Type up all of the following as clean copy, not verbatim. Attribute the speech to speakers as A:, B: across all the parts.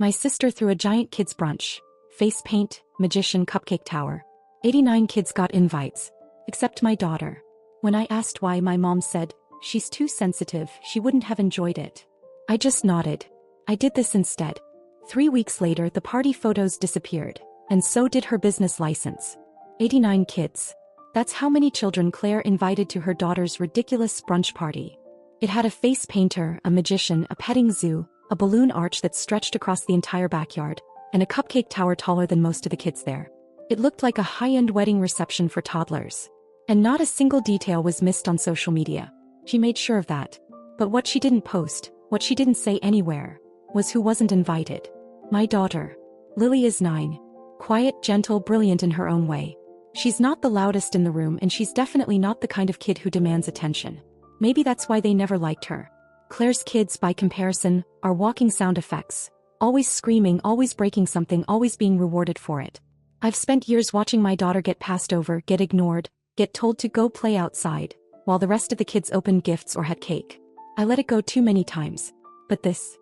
A: My sister threw a giant kids' brunch. Face paint, magician cupcake tower. 89 kids got invites. Except my daughter. When I asked why, my mom said, "She's too sensitive, she wouldn't have enjoyed it." I just nodded. I did this instead. 3 weeks later, the party photos disappeared. And so did her business license. 89 kids. That's how many children Claire invited to her daughter's ridiculous brunch party. It had a face painter, a magician, a petting zoo, a balloon arch that stretched across the entire backyard, and a cupcake tower taller than most of the kids there. It looked like a high-end wedding reception for toddlers. And not a single detail was missed on social media. She made sure of that. But what she didn't post, what she didn't say anywhere, was who wasn't invited. My daughter. Lily is 9. Quiet, gentle, brilliant in her own way. She's not the loudest in the room, and she's definitely not the kind of kid who demands attention. Maybe that's why they never liked her. Claire's kids, by comparison, are walking sound effects. Always screaming, always breaking something, always being rewarded for it. I've spent years watching my daughter get passed over, get ignored, get told to go play outside, while the rest of the kids opened gifts or had cake. I let it go too many times. But this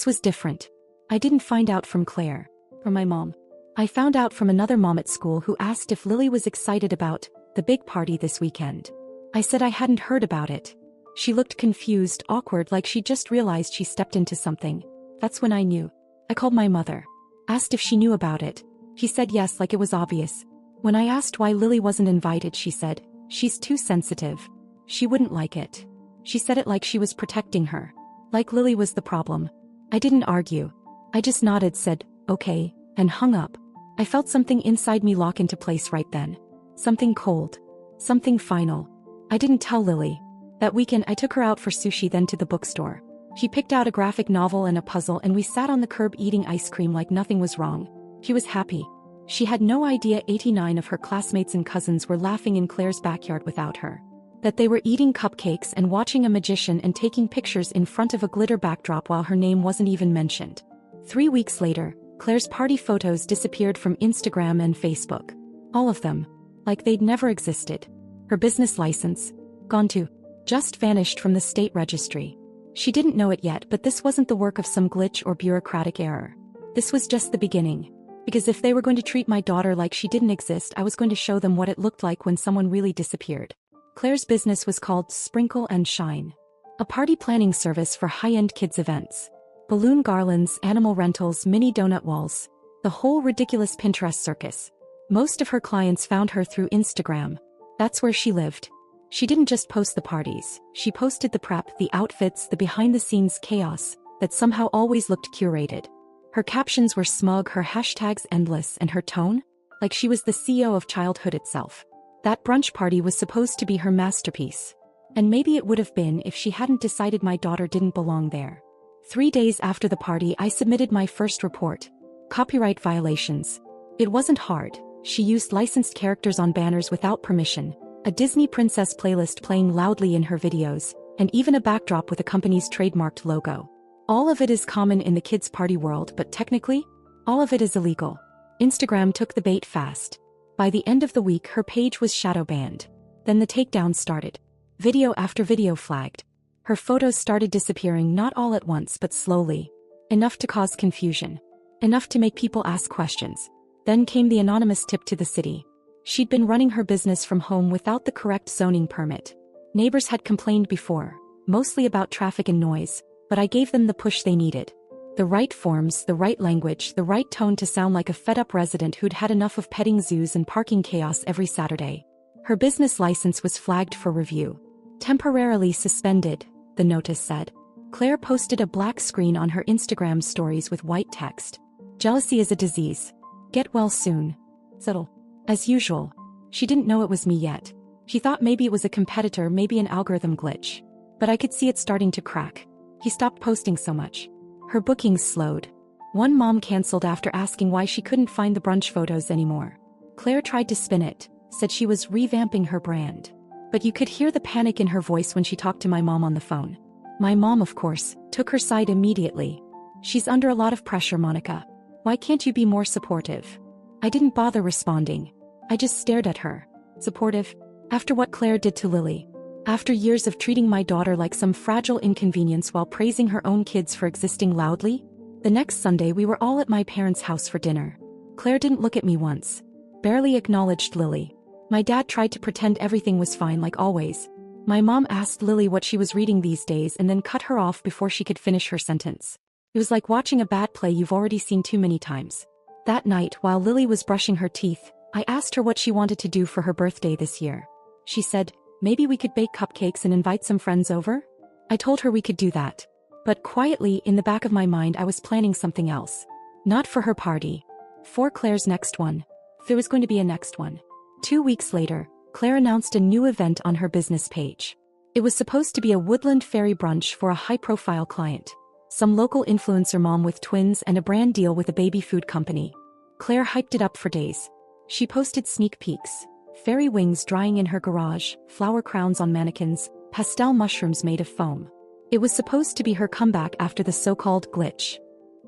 A: was different. I didn't find out from Claire, from my mom. I found out from another mom at school who asked if Lily was excited about the big party this weekend. I said I hadn't heard about it. She looked confused, awkward, like she just realized she stepped into something. That's when I knew. I called my mother. Asked if she knew about it. She said yes, like it was obvious. When I asked why Lily wasn't invited, she said, "She's too sensitive. She wouldn't like it." She said it like she was protecting her. Like Lily was the problem. I didn't argue. I just nodded, said, "Okay," and hung up. I felt something inside me lock into place right then. Something cold. Something final. I didn't tell Lily. That weekend I took her out for sushi, then to the bookstore. She picked out a graphic novel and a puzzle, and we sat on the curb eating ice cream like nothing was wrong. She was happy. She had no idea 89 of her classmates and cousins were laughing in Claire's backyard without her. That they were eating cupcakes and watching a magician and taking pictures in front of a glitter backdrop while her name wasn't even mentioned. 3 weeks later, Claire's party photos disappeared from Instagram and Facebook. All of them. Like they'd never existed. Her business license. Gone too. Just vanished from the state registry. She didn't know it yet, but this wasn't the work of some glitch or bureaucratic error. This was just the beginning. Because if they were going to treat my daughter like she didn't exist, I was going to show them what it looked like when someone really disappeared. Claire's business was called Sprinkle and Shine. A party planning service for high-end kids events. Balloon garlands, animal rentals, mini donut walls. The whole ridiculous Pinterest circus. Most of her clients found her through Instagram. That's where she lived. She didn't just post the parties, she posted the prep, the outfits, the behind-the-scenes chaos that somehow always looked curated. Her captions were smug, her hashtags endless, and her tone? Like she was the CEO of childhood itself. That brunch party was supposed to be her masterpiece. And maybe it would have been if she hadn't decided my daughter didn't belong there. 3 days after the party, I submitted my first report. Copyright violations. It wasn't hard. She used licensed characters on banners without permission, a Disney princess playlist playing loudly in her videos, and even a backdrop with a company's trademarked logo. All of it is common in the kids' party world, but technically, all of it is illegal. Instagram took the bait fast. By the end of the week, her page was shadow banned. Then the takedown started. Video after video flagged. Her photos started disappearing, not all at once but slowly. Enough to cause confusion. Enough to make people ask questions. Then came the anonymous tip to the city. She'd been running her business from home without the correct zoning permit. Neighbors had complained before, mostly about traffic and noise, but I gave them the push they needed. The right forms, the right language, the right tone to sound like a fed-up resident who'd had enough of petting zoos and parking chaos every Saturday. Her business license was flagged for review. Temporarily suspended, the notice said. Claire posted a black screen on her Instagram stories with white text. Jealousy is a disease. Get well soon. Subtle. As usual. She didn't know it was me yet. She thought maybe it was a competitor, maybe an algorithm glitch. But I could see it starting to crack. He stopped posting so much. Her bookings slowed. One mom canceled after asking why she couldn't find the brunch photos anymore. Claire tried to spin it, said she was revamping her brand. But you could hear the panic in her voice when she talked to my mom on the phone. My mom, of course, took her side immediately. She's under a lot of pressure, Monica. Why can't you be more supportive? I didn't bother responding. I just stared at her. Supportive? After what Claire did to Lily. After years of treating my daughter like some fragile inconvenience while praising her own kids for existing loudly? The next Sunday we were all at my parents' house for dinner. Claire didn't look at me once. Barely acknowledged Lily. My dad tried to pretend everything was fine like always. My mom asked Lily what she was reading these days and then cut her off before she could finish her sentence. It was like watching a bad play you've already seen too many times. That night, while Lily was brushing her teeth, I asked her what she wanted to do for her birthday this year. She said, maybe we could bake cupcakes and invite some friends over? I told her we could do that. But quietly, in the back of my mind, I was planning something else. Not for her party. For Claire's next one. If there was going to be a next one. 2 weeks later, Claire announced a new event on her business page. It was supposed to be a woodland fairy brunch for a high-profile client. Some local influencer mom with twins and a brand deal with a baby food company. Claire hyped it up for days. She posted sneak peeks. Fairy wings drying in her garage, flower crowns on mannequins, pastel mushrooms made of foam. It was supposed to be her comeback after the so-called glitch.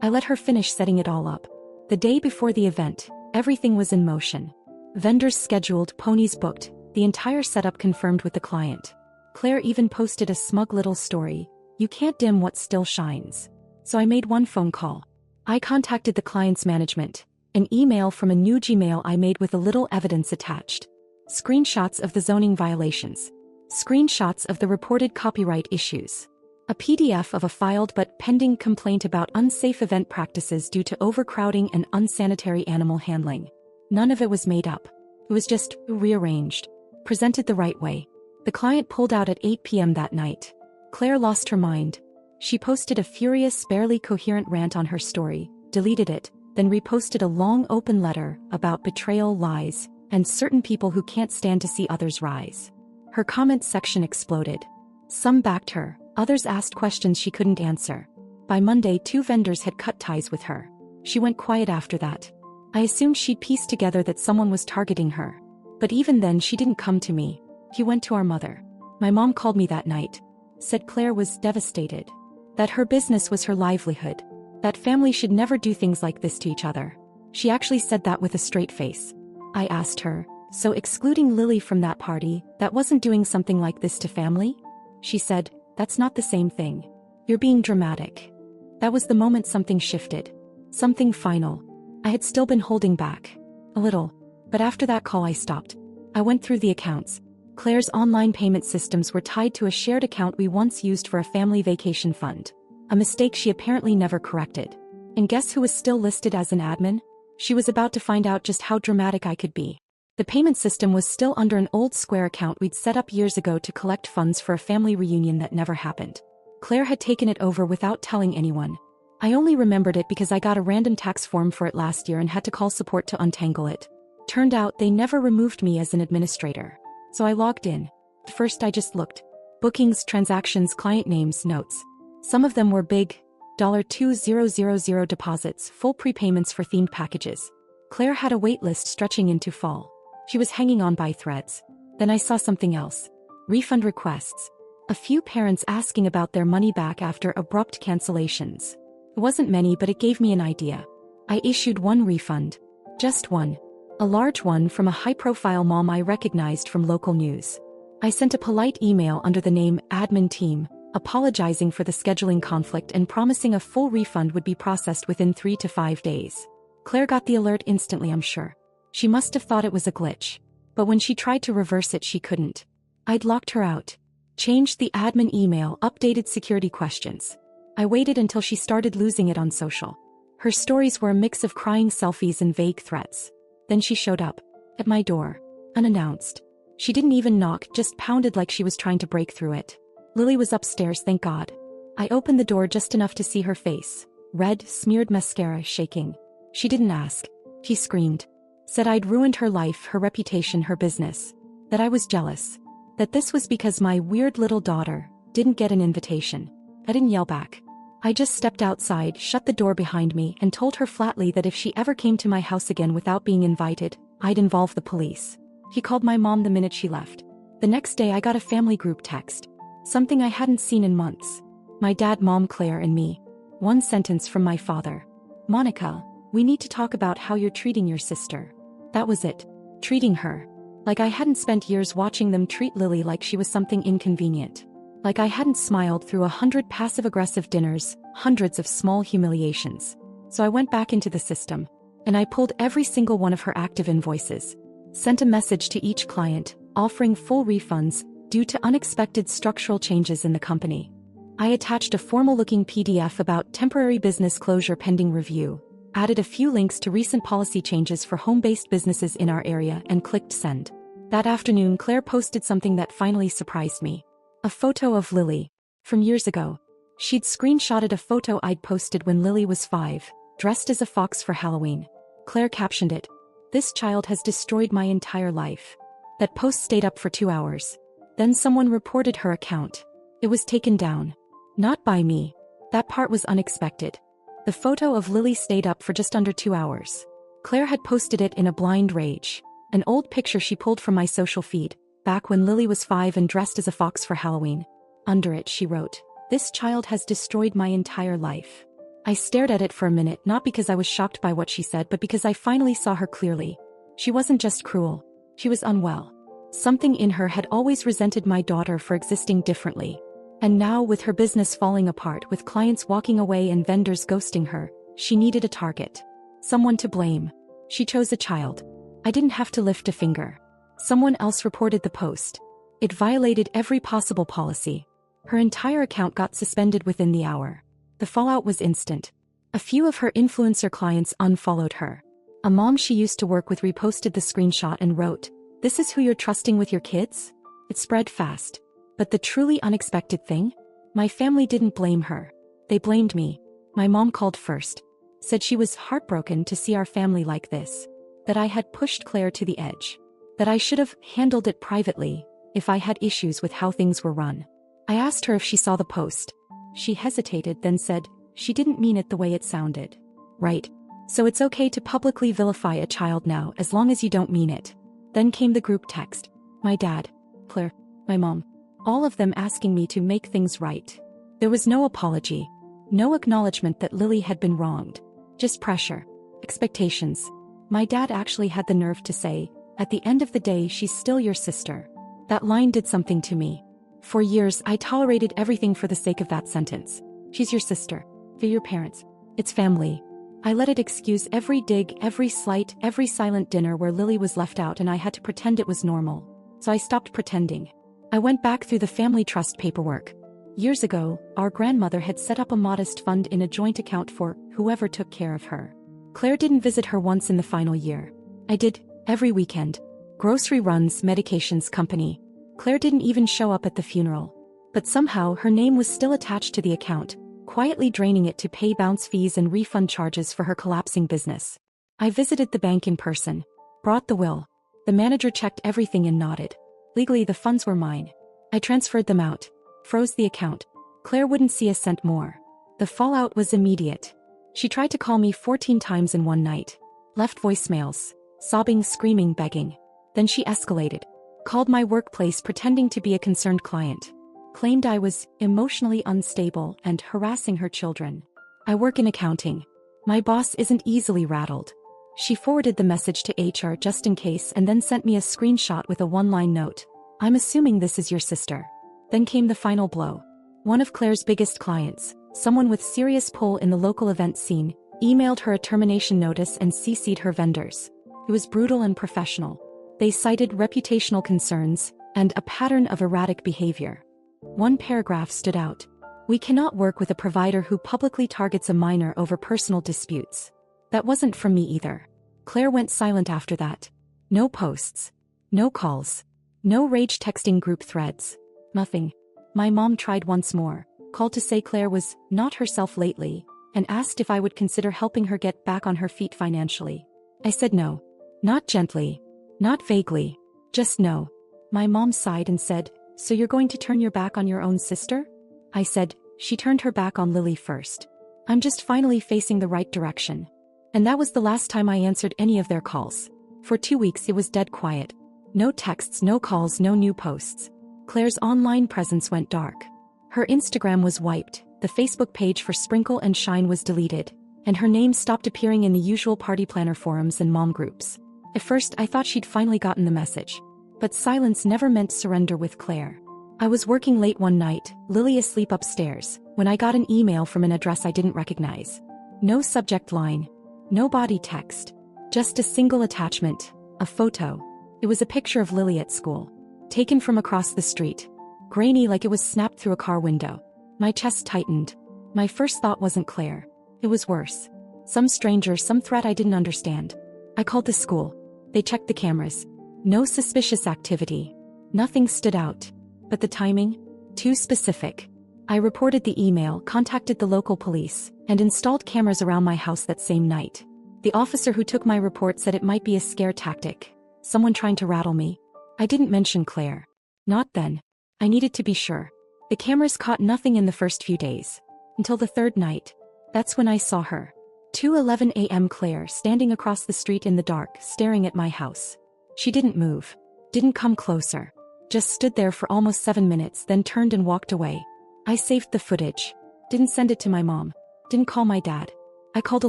A: I let her finish setting it all up. The day before the event, everything was in motion. Vendors scheduled, ponies booked, the entire setup confirmed with the client. Claire even posted a smug little story, "You can't dim what still shines." So I made one phone call. I contacted the client's management. An email from a new Gmail I made with a little evidence attached. Screenshots of the zoning violations. Screenshots of the reported copyright issues. A PDF of a filed but pending complaint about unsafe event practices due to overcrowding and unsanitary animal handling. None of it was made up. It was just rearranged. Presented the right way. The client pulled out at 8 p.m. that night. Claire lost her mind. She posted a furious, barely coherent rant on her story, deleted it, then reposted a long open letter about betrayal, lies, and certain people who can't stand to see others rise. Her comment section exploded. Some backed her, others asked questions she couldn't answer. By Monday, 2 vendors had cut ties with her. She went quiet after that. I assumed she'd pieced together that someone was targeting her. But even then she didn't come to me. She went to our mother. My mom called me that night. Said Claire was devastated. That her business was her livelihood. That family should never do things like this to each other. She actually said that with a straight face. I asked her, so excluding Lily from that party, that wasn't doing something like this to family? She said, that's not the same thing. You're being dramatic. That was the moment something shifted. Something final. I had still been holding back. A little. But after that call I stopped. I went through the accounts. Claire's online payment systems were tied to a shared account we once used for a family vacation fund. A mistake she apparently never corrected. And guess who was still listed as an admin? She was about to find out just how dramatic I could be. The payment system was still under an old Square account we'd set up years ago to collect funds for a family reunion that never happened. Claire had taken it over without telling anyone. I only remembered it because I got a random tax form for it last year and had to call support to untangle it. Turned out they never removed me as an administrator. So I logged in. At first I just looked. Bookings, transactions, client names, notes. Some of them were big, $2000 deposits, full prepayments for themed packages. Claire had a wait list stretching into fall. She was hanging on by threads. Then I saw something else. Refund requests. A few parents asking about their money back after abrupt cancellations. It wasn't many, but it gave me an idea. I issued one refund. Just one. A large one from a high-profile mom I recognized from local news. I sent a polite email under the name Admin Team, apologizing for the scheduling conflict and promising a full refund would be processed within 3 to 5 days. Claire got the alert instantly, I'm sure. She must have thought it was a glitch. But when she tried to reverse it, she couldn't. I'd locked her out. Changed the admin email, updated security questions. I waited until she started losing it on social. Her stories were a mix of crying selfies and vague threats. Then she showed up. At my door. Unannounced. She didn't even knock, just pounded like she was trying to break through it. Lily was upstairs, thank God. I opened the door just enough to see her face. Red, smeared mascara, shaking. She didn't ask. She screamed. Said I'd ruined her life, her reputation, her business. That I was jealous. That this was because my weird little daughter didn't get an invitation. I didn't yell back. I just stepped outside, shut the door behind me, and told her flatly that if she ever came to my house again without being invited, I'd involve the police. He called my mom the minute she left. The next day I got a family group text. Something I hadn't seen in months. My dad, mom, Claire, and me. One sentence from my father. Monica, we need to talk about how you're treating your sister. That was it. Treating her. Like I hadn't spent years watching them treat Lily like she was something inconvenient. Like I hadn't smiled through 100 passive-aggressive dinners, hundreds of small humiliations. So I went back into the system. And I pulled every single one of her active invoices. Sent a message to each client, offering full refunds, due to unexpected structural changes in the company. I attached a formal-looking PDF about temporary business closure pending review, added a few links to recent policy changes for home-based businesses in our area and clicked send. That afternoon, Claire posted something that finally surprised me. A photo of Lily. From years ago. She'd screenshotted a photo I'd posted when Lily was 5, dressed as a fox for Halloween. Claire captioned it, "This child has destroyed my entire life." That post stayed up for 2 hours. Then someone reported her account. It was taken down. Not by me. That part was unexpected. The photo of Lily stayed up for just under 2 hours. Claire had posted it in a blind rage. An old picture she pulled from my social feed, back when Lily was 5 and dressed as a fox for Halloween. Under it she wrote, "This child has destroyed my entire life." I stared at it for a minute, not because I was shocked by what she said, but because I finally saw her clearly. She wasn't just cruel. She was unwell. Something in her had always resented my daughter for existing differently. And now, with her business falling apart, with clients walking away and vendors ghosting her, she needed a target. Someone to blame. She chose a child. I didn't have to lift a finger. Someone else reported the post. It violated every possible policy. Her entire account got suspended within the hour. The fallout was instant. A few of her influencer clients unfollowed her. A mom she used to work with reposted the screenshot and wrote, "This is who you're trusting with your kids?" It spread fast. But the truly unexpected thing? My family didn't blame her. They blamed me. My mom called first. Said she was heartbroken to see our family like this. That I had pushed Claire to the edge. That I should have handled it privately, if I had issues with how things were run. I asked her if she saw the post. She hesitated, then said, she didn't mean it the way it sounded. Right. So it's okay to publicly vilify a child now as long as you don't mean it. Then came the group text. My dad, Claire, my mom. All of them asking me to make things right. There was no apology. No acknowledgement that Lily had been wronged. Just pressure. Expectations. My dad actually had the nerve to say, "At the end of the day, she's still your sister." That line did something to me. For years, I tolerated everything for the sake of that sentence. She's your sister. They're your parents. It's family. I let it excuse every dig, every slight, every silent dinner where Lily was left out, and I had to pretend it was normal. So I stopped pretending. I went back through the family trust paperwork. Years ago, our grandmother had set up a modest fund in a joint account for whoever took care of her. Claire didn't visit her once in the final year. I did, every weekend. Grocery runs, medications, company. Claire didn't even show up at the funeral. But somehow her name was still attached to the account, quietly draining it to pay bounce fees and refund charges for her collapsing business. I visited the bank in person. Brought the will. The manager checked everything and nodded. Legally, the funds were mine. I transferred them out. Froze the account. Claire wouldn't see a cent more. The fallout was immediate. She tried to call me 14 times in one night. Left voicemails. Sobbing, screaming, begging. Then she escalated. Called my workplace pretending to be a concerned client. Claimed I was emotionally unstable and harassing her children. I work in accounting. My boss isn't easily rattled. She forwarded the message to HR just in case and then sent me a screenshot with a one-line note. "I'm assuming this is your sister." Then came the final blow. One of Claire's biggest clients, someone with serious pull in the local event scene, emailed her a termination notice and CC'd her vendors. It was brutal and professional. They cited reputational concerns and a pattern of erratic behavior. One paragraph stood out. "We cannot work with a provider who publicly targets a minor over personal disputes." That wasn't from me either. Claire went silent after that. No posts. No calls. No rage texting group threads. Nothing. My mom tried once more, called to say Claire was not herself lately, and asked if I would consider helping her get back on her feet financially. I said no. Not gently. Not vaguely. Just no. My mom sighed and said, "So you're going to turn your back on your own sister?" I said, "She turned her back on Lily first. I'm just finally facing the right direction." And that was the last time I answered any of their calls. For 2 weeks it was dead quiet. No texts, no calls, no new posts. Claire's online presence went dark. Her Instagram was wiped, the Facebook page for Sprinkle and Shine was deleted, and her name stopped appearing in the usual party planner forums and mom groups. At first I thought she'd finally gotten the message. But silence never meant surrender with Claire. I was working late one night, Lily asleep upstairs, when I got an email from an address I didn't recognize. No subject line. No body text. Just a single attachment. A photo. It was a picture of Lily at school. Taken from across the street. Grainy like it was snapped through a car window. My chest tightened. My first thought wasn't Claire. It was worse. Some stranger, some threat I didn't understand. I called the school. They checked the cameras. No suspicious activity. Nothing stood out. But the timing? Too specific. I reported the email, contacted the local police, and installed cameras around my house that same night. The officer who took my report said it might be a scare tactic. Someone trying to rattle me. I didn't mention Claire. Not then. I needed to be sure. The cameras caught nothing in the first few days. Until the third night. That's when I saw her. 2:11 a.m. Claire standing across the street in the dark, staring at my house. She didn't move. Didn't come closer. Just stood there for almost 7 minutes, then turned and walked away. I saved the footage. Didn't send it to my mom. Didn't call my dad. I called a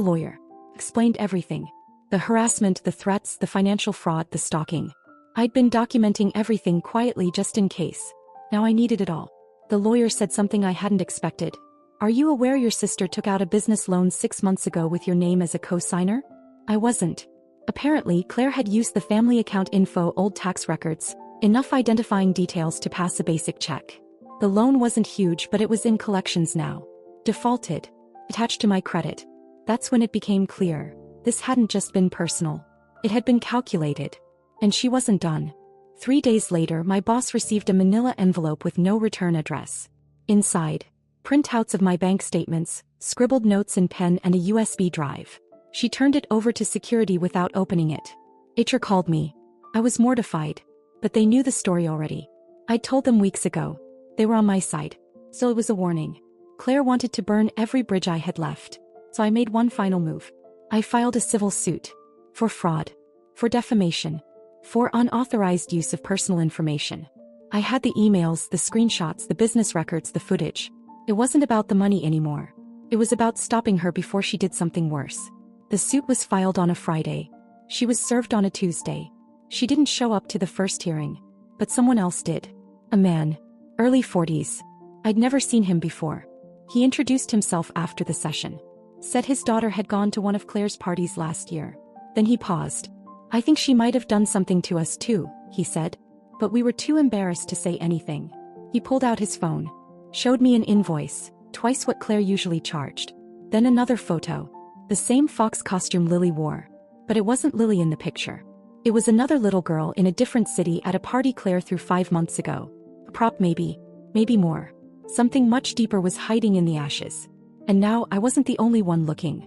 A: lawyer. Explained everything. The harassment, the threats, the financial fraud, the stalking. I'd been documenting everything quietly just in case. Now I needed it all. The lawyer said something I hadn't expected. Are you aware your sister took out a business loan 6 months ago with your name as a co-signer? I wasn't. Apparently, Claire had used the family account info, old tax records, enough identifying details to pass a basic check. The loan wasn't huge, but it was in collections now. Defaulted. Attached to my credit. That's when it became clear. This hadn't just been personal. It had been calculated. And she wasn't done. 3 days later, my boss received a manila envelope with no return address. Inside, printouts of my bank statements, scribbled notes in pen, and a USB drive. She turned it over to security without opening it. HR called me. I was mortified. But they knew the story already. I'd told them weeks ago. They were on my side. So it was a warning. Claire wanted to burn every bridge I had left. So I made one final move. I filed a civil suit. For fraud. For defamation. For unauthorized use of personal information. I had the emails, the screenshots, the business records, the footage. It wasn't about the money anymore. It was about stopping her before she did something worse. The suit was filed on a Friday. She was served on a Tuesday. She didn't show up to the first hearing. But someone else did. A man. Early 40s. I'd never seen him before. He introduced himself after the session. Said his daughter had gone to one of Claire's parties last year. Then he paused. I think she might have done something to us too, he said. But we were too embarrassed to say anything. He pulled out his phone. Showed me an invoice, twice what Claire usually charged. Then another photo. The same fox costume Lily wore. But it wasn't Lily in the picture. It was another little girl in a different city at a party Claire threw 5 months ago. A prop maybe. Maybe more. Something much deeper was hiding in the ashes. And now I wasn't the only one looking.